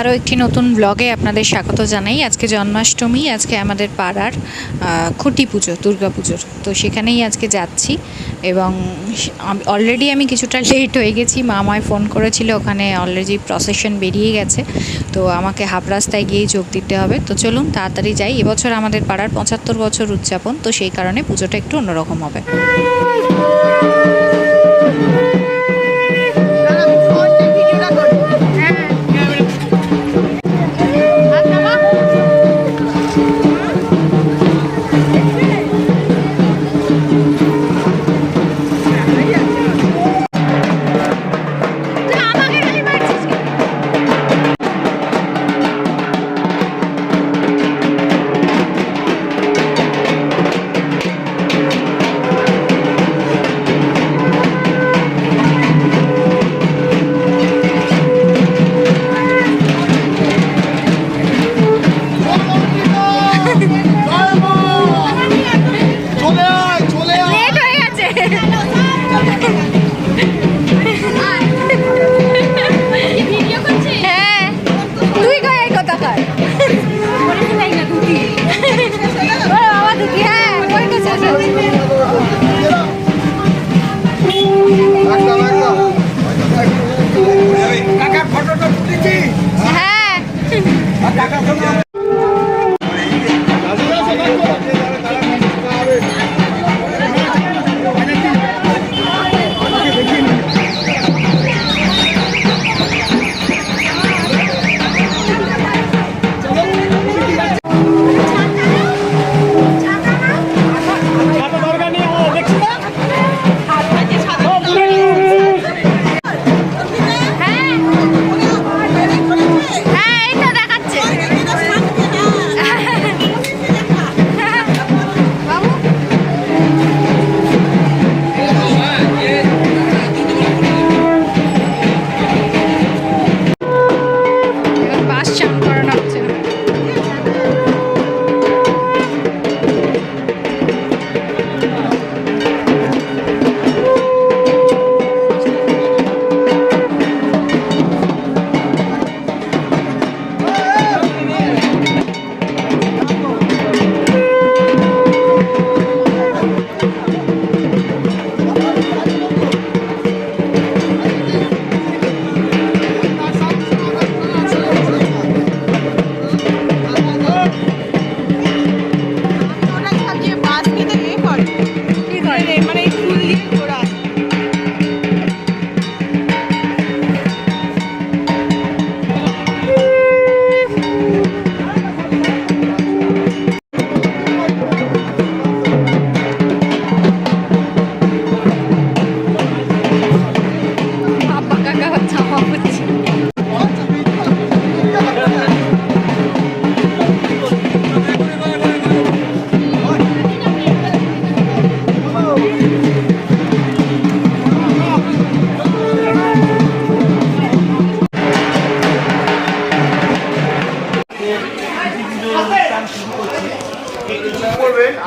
আরও একটি নতুন ব্লগে আপনাদের স্বাগত জানাই। আজকে জন্মাষ্টমী, আজকে আমাদের পাড়ার খুঁটি পুজো, দুর্গা পুজোর। তো সেখানেই আজকে যাচ্ছি এবং অলরেডি আমি কিছুটা লেট হয়ে গেছি। মা আমায় ফোন করেছিল, ওখানে অলরেডি প্রসেশন বেরিয়ে গেছে, তো আমাকে হাফ রাস্তায় গিয়েই যোগ দিতে হবে। তো চলুন তাড়াতাড়ি যাই। এবছর আমাদের পাড়ার 75 বছর উদযাপন, তো সেই কারণে পুজোটা একটু অন্যরকম হবে।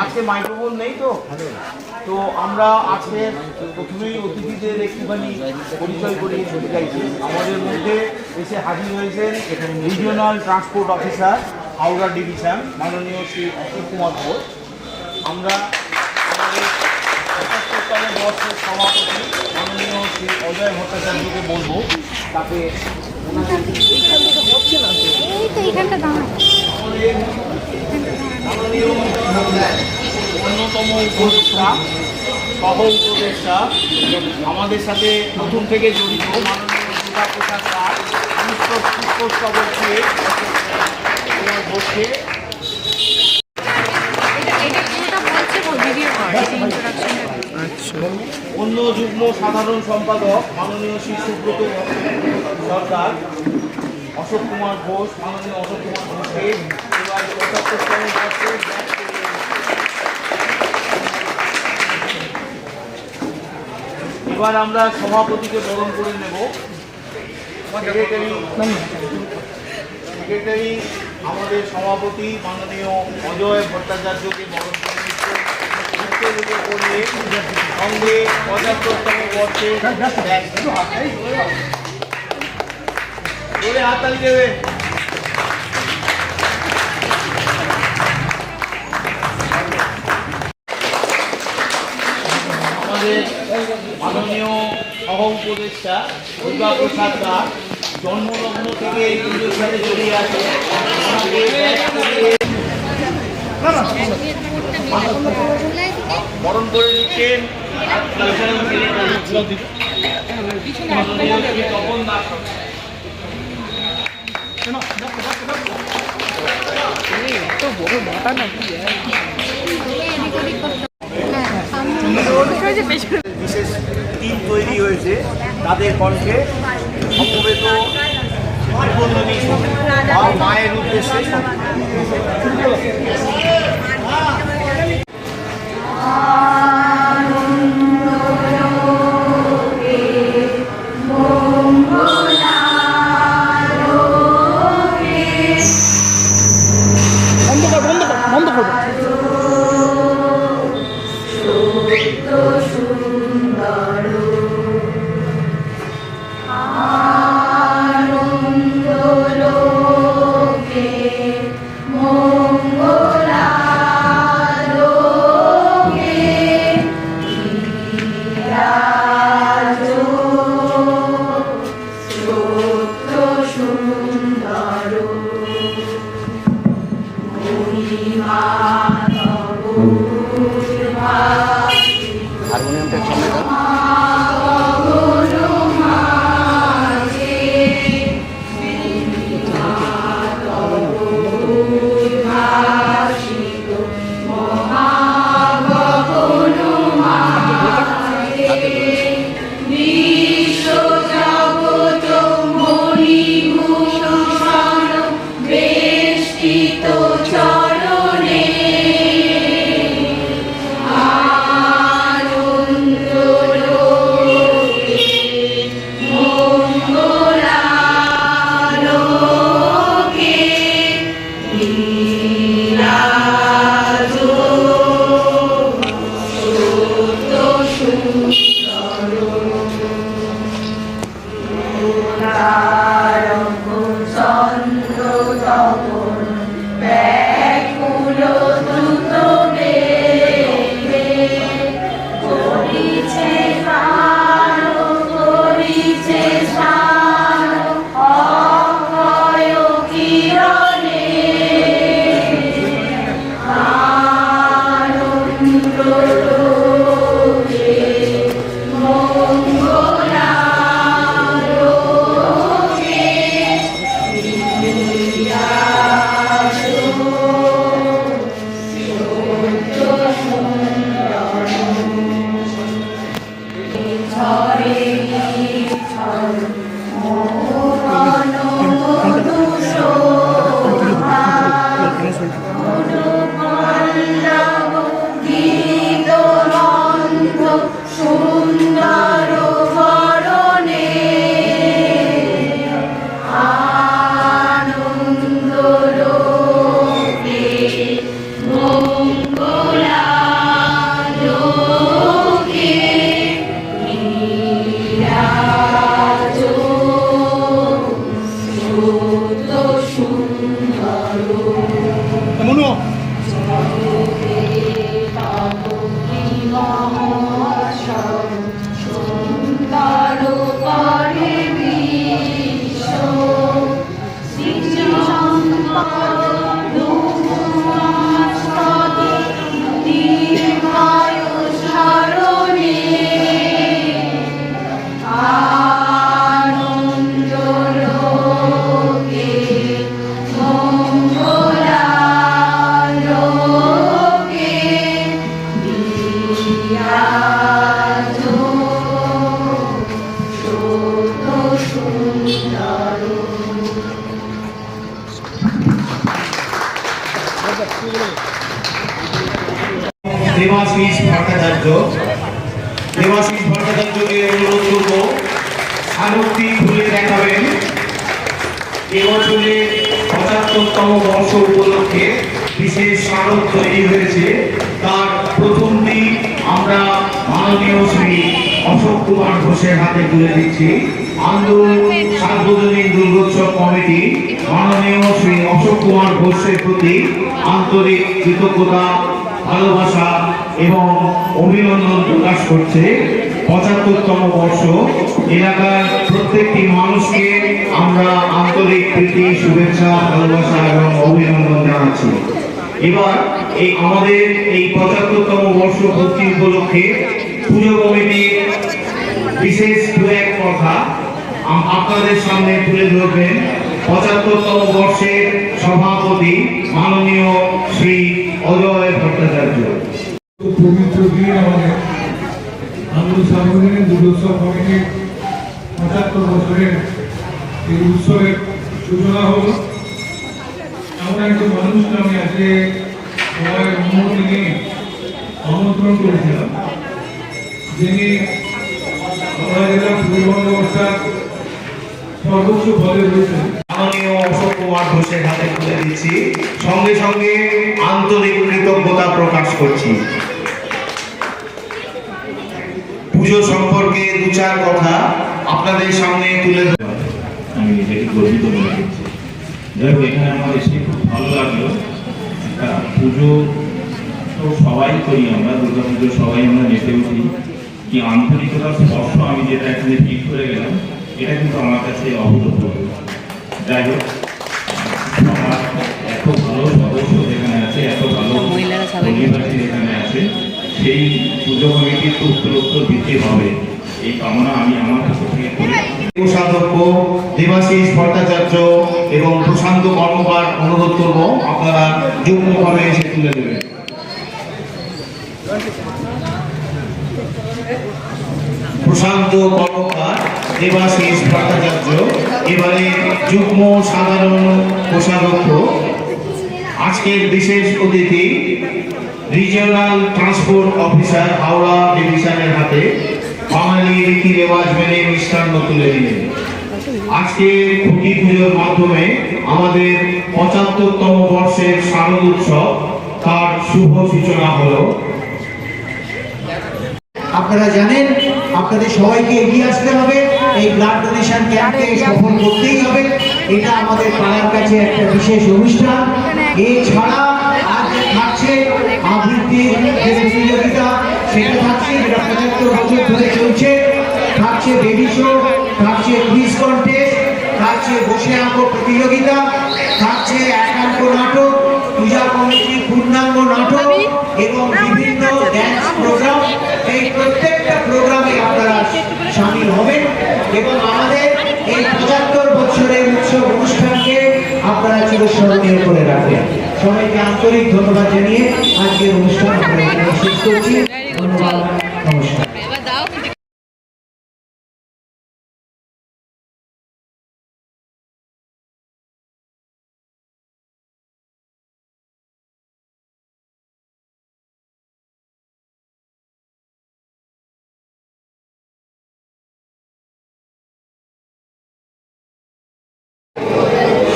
আজকে মাইক্রোফোন নেই তো, তো আমরা আজকে প্রথমেই অতিথিদের একটুখানি পরিচয় করিয়ে দিতে চাইছি। আমাদের মধ্যে এসে হাজির হয়েছেন regional transport officer Howrah division মাননীয় শ্রী অশোক কুমার ঘোষ। আমরা আমাদের ৭৫তম বর্ষের সভাপতি মাননীয় শ্রী অজয় ভট্টাচার্যকে বলবো, তাকে হচ্ছে না অন্যতম উপদেষ্টা, সহ উপদেষ্টা, আমাদের সাথে প্রথম থেকে জড়িত মাননীয় দুর্গা প্রসাদ স্যার, পুষ্পস্তবক বসে অন্য যুগ্ম সাধারণ সম্পাদক মাননীয় শ্রী সুব্রত সরকার, অশোক কুমার ঘোষ, মাননীয় অশোক কুমার ঘোষকে এবার ৭৫তম বর্ষের এবার আমরা সভাপতিকে বরণ করে নেব। সেক্রেটারি আমাদের সভাপতি মাননীয় অজয় ভট্টাচার্যকে বরণ করে নিচ্ছে। সঙ্গে ৭৫তম বর্ষে হাততালি দেবে। আমাদের মাননীয় সহ উপদেষ্টা দুর্গা প্রসাদ দাস জন্মলগ্ন থেকে এই পুজোর সাথে জড়িয়ে আছে। ওনাকে বরণ করে নিচ্ছেন মাননীয় শ্রী তপন দাস। বিশেষ টিম তৈরি হয়েছে, তাদের কণ্ঠে সমবেত উদ্বোধনী মায়ের উদ্দেশ্যে হারমোনিয়ামটা সামনে দাও। দেবাশিস ভট্টাচার্য, দেবাশিস ভট্টাচার্যকে অনুরোধ করব স্মারকটি খুলে দেখাবেন। এবছরে ৭৫তম বর্ষ উপলক্ষে বিশেষ স্মারক তৈরি হয়েছে। তার প্রথমটি আমরা মাননীয় শ্রী অশোক কুমার ঘোষের হাতে তুলে দিচ্ছি। আন্দোলন সার্বজনীন দুর্গোৎসব কমিটি মাননীয় শ্রী অশোক কুমার ঘোষের প্রতি আন্তরিক কৃতজ্ঞতা, ভালোবাসা এবং অভিনন্দন প্রকাশ করছে। ৭৫তম বর্ষ এলাকার প্রত্যেকটি মানুষকে আমরা আন্তরিক প্রীতি, শুভেচ্ছা, ভালোবাসা এবং অভিনন্দন জানাচ্ছি। এবার এই আমাদের এই ৭৫তম বর্ষ পূর্তি উপলক্ষে পুজো কমিটির বিশেষ দু এক কথা আপনাদের সামনে তুলে ধরবেন ৭৫তম বর্ষের সভাপতি মাননীয় শ্রী অজয় ভট্টাচার্য। পবিত্র দিন আমাদের আনন্দ সার্বজনীন দুর্গোৎসব কমিটির ৭৫ বছরের এই উৎসবের সূচনা হল। এমন একজন মানুষকে আমি আজকে সবাই অনুমতি নিয়ে আমন্ত্রণ করেছিলাম, যিনি আমরা জেলার পরিবহন ব্যবস্থার সর্বোচ্চ পদে রয়েছেন। মাননীয় অশোক কুমার ঘোষের হাতে তুলে দিচ্ছি, সঙ্গে সঙ্গে আন্তরিক কৃতজ্ঞতা প্রকাশ করছি। পুজো সম্পর্কে দু চার কথা আপনাদের সামনে তুলে আমি নিজেকে গর্বিত মনে করছি। যাই হোক, এখানে আমার এসে খুব ভালো লাগলো। একটা পুজো তো সবাই করি, আমরা দুর্গা পুজো সবাই আমরা মেতে উঠি, কি আন্তরিকতার স্পর্শ আমি যেটা এখানে ফিল করে গেলাম, এটা কিন্তু আমার কাছে অভূতপূর্ব। যাই হোক, আমার এত ভালো সদস্য যেখানে আছে, এত ভালো পরিবারটি যেখানে আছে, সেই পুজো কমিটির তো উত্তরোত্তর বৃদ্ধি হবে এই কামনা আমি আমার পক্ষ থেকে করি। কোষাধ্যক্ষ দেবাশিস ভট্টাচার্য এবং প্রশান্ত কর্মকার অনুরোধ করব আপনারা যুগ্মভাবে এসে তুলে দেবেন। প্রশান্ত কর্মকার, দেবাশিস ভট্টাচার্য এবারে যুগ্ম সাধারণ কোষাধ্যক্ষ। আজকের বিশেষ অতিথি রিজিওনাল ট্রান্সপোর্ট অফিসার হাওড়া ডিভিশনের হাতে বাঙালি রীতি রেওয়াজ মেনে মিষ্টান্ন তুলে দিলেন। আজকে খুঁটি পুজোর মাধ্যমে আমাদের ৭৫তম বর্ষের শারদ উৎসব তার শুভ সূচনা হলো। আপনারা জানেন আপনাদের সবাইকে এগিয়ে আসতে হবে, এই ব্লাড ডোনেশন ক্যাম্পে সফল করতেই হবে। এটা আমাদের পাড়ার কাছে একটা বিশেষ অনুষ্ঠান। এছাড়া আজ থাকছে আবৃত্তির যে প্রতিযোগিতা, সেটা থাকছে, যেটা ৭৫ বছর ধরে চলছে। থাকছে বেবি শো, থাকছে কুইজ কন্টেস্ট, থাকছে বসে আঁকো প্রতিযোগিতা, থাকছে একাঙ্ক নাটক, পূজা কমিটির পূর্ণাঙ্গ নাটক এবং বিভিন্ন ড্যান্স প্রোগ্রাম। এই প্রত্যেকটা প্রোগ্রামে আপনারা সামিল হবেন এবং আমাদের এই ৭৫ বছরের উৎসব অনুষ্ঠানকে আপনারা চিরস্মরণীয় করে রাখবেন। সবাইকে আন্তরিক ধন্যবাদ জানিয়ে আজকের অনুষ্ঠান আমরা এখানে শেষ করছি। ধন্যবাদ, নমস্কার।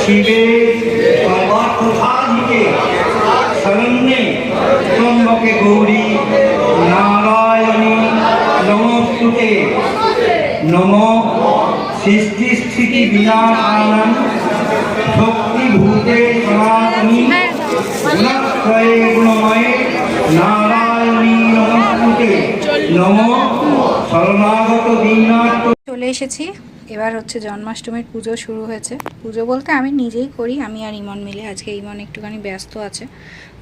শিবে সর্বার্থসাধিকে শরণ্যে ত্র্যম্বকে গৌরী নারায়ণী নমস্তুতে। নমঃ সৃষ্টি স্থিতি বিনাশানাং শক্তিভূতে সনাতনী গুণত্রয়ে গুণময়ে নারায়ণী নমস্তুতে। নমঃ শরণাগত দীনার্থ। চলে এসেছি, এবার হচ্ছে জন্মাষ্টমীর পুজো শুরু হয়েছে। পুজো বলতে আমি নিজেই করি, আমি আর ইমন মিলে। আজকে ইমন একটুখানি ব্যস্ত আছে,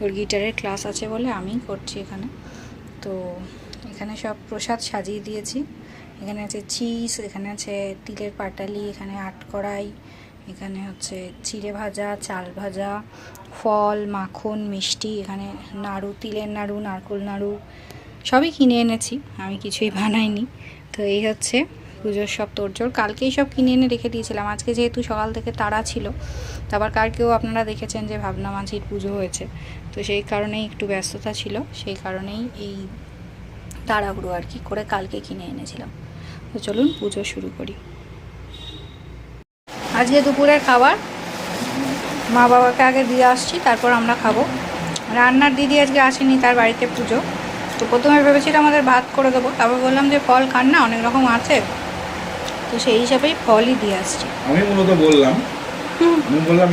ওর গিটারের ক্লাস আছে বলে আমিই করছি এখানে। তো এখানে সব প্রসাদ সাজিয়ে দিয়েছি। এখানে আছে চিজ, এখানে আছে তিলের পাটালি, এখানে আটকড়াই, এখানে হচ্ছে চিড়ে ভাজা, চাল ভাজা, ফল, মাখন, মিষ্টি, এখানে নাড়ু, তিলের নাড়ু, নারকোল নাড়ু সবই কিনে এনেছি, আমি কিছুই বানাইনি। তো এই হচ্ছে পুজোর সব তোড়জোড়। কালকেই সব কিনে এনে রেখে দিয়েছিলাম, আজকে যেহেতু সকাল থেকে তাড়া ছিল। তারপর কালকেও আপনারা দেখেছেন যে ভাবনা মাঝির পুজো হয়েছে, তো সেই কারণেই একটু ব্যস্ততা ছিল, সেই কারণেই এই তাড়াহুড়ো আর কি করে কালকে কিনে এনেছিলাম। তো চলুন পুজো শুরু করি। আজকে দুপুরের খাবার মা বাবাকে আগে দিয়ে আসছি, তারপর আমরা খাবো। রান্নার দিদি আজকে আসেনি, তার বাড়িতে পুজো। তো প্রথমে ভেবেছিলাম আমাদের ভাত করে দেবো, তারপর বললাম যে ফল খান না, অনেক রকম আছে, তো সেই হিসাবেই ফলই দিয়ে আসছি। আমি মূলত বললাম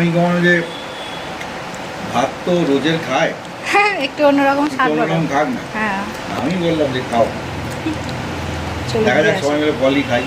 এই কারণে যে ভাত তো রোজের খায়, একটু অন্যরকম স্বাদ বলো। অন্যরকম খাক না, হ্যাঁ আমি বললাম যে খাও, চলো দেখা যাক দিয়ে আসি। সবাই মিলে বলি খাই।